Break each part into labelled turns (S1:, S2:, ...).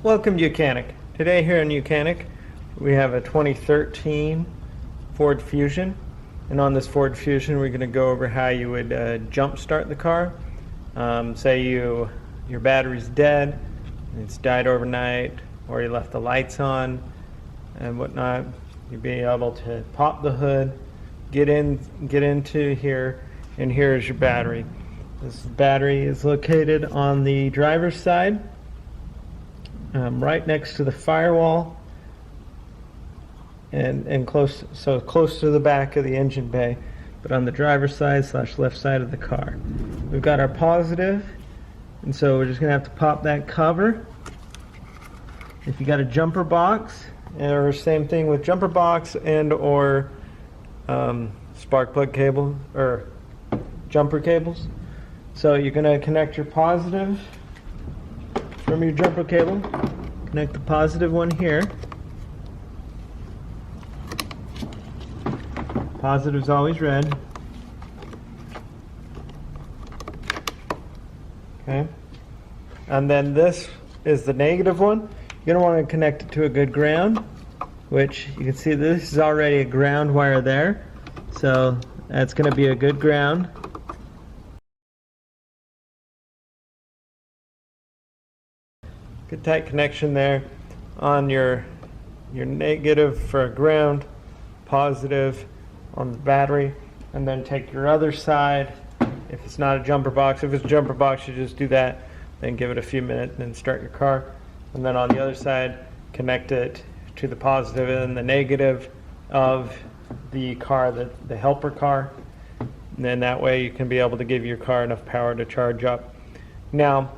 S1: Welcome to YOUCANIC. Today here in YOUCANIC we have a 2013 Ford Fusion, and on this Ford Fusion we're going to go over how you would jump start the car. Say your battery's dead, it's died overnight, or you left the lights on and whatnot. You'd be able to pop the hood, get into here, and here is your battery. This battery is located on the driver's side, right next to the firewall, and close to the back of the engine bay, but on the driver's side / left side of the car. We've got our positive, and so we're just gonna have to pop that cover. If you got a jumper box, or same thing with jumper box and or spark plug cable or jumper cables. So you're going to connect your positive from your jumper cable. Connect the positive one here. Positive's always red. Okay. And then this is the negative one. You're going to want to connect it to a good ground, which you can see this is already a ground wire there. So that's going to be a good ground. Good tight connection there on your negative for a ground, positive on the battery, and then take your other side. If it's not a jumper box, if it's a jumper box, you just do that, then give it a few minutes, and then start your car. And then on the other side, connect it to the positive and the negative of the car, the helper car. And then that way you can be able to give your car enough power to charge up. Now,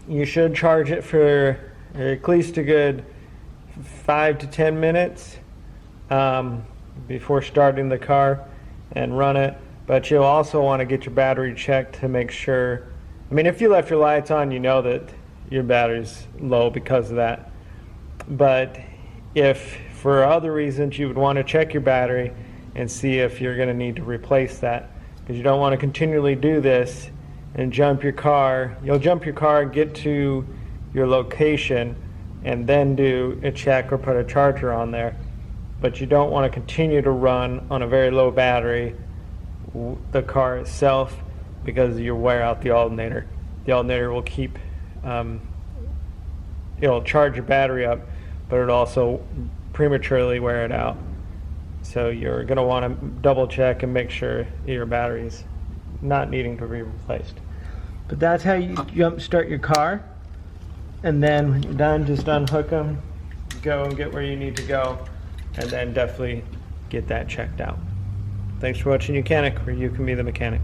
S1: you should charge it for at least a good 5 to 10 minutes before starting the car and run it. But you'll also want to get your battery checked to make sure. I mean, if you left your lights on, you know that your battery's low because of that. But if for other reasons, you would want to check your battery and see if you're going to need to replace that, because you don't want to continually do this and jump your car. You'll jump your car and get to your location and then do a check or put a charger on there. But you don't want to continue to run on a very low battery the car itself, because you'll wear out the alternator. The alternator will keep, it'll charge your battery up, but it'll also prematurely wear it out. So you're going to want to double check and make sure your battery's not needing to be replaced. But that's how you jump start your car. And then when you're done, just unhook them, go and get where you need to go, and then definitely get that checked out. Thanks for watching YOUCANIC, where you can be the mechanic.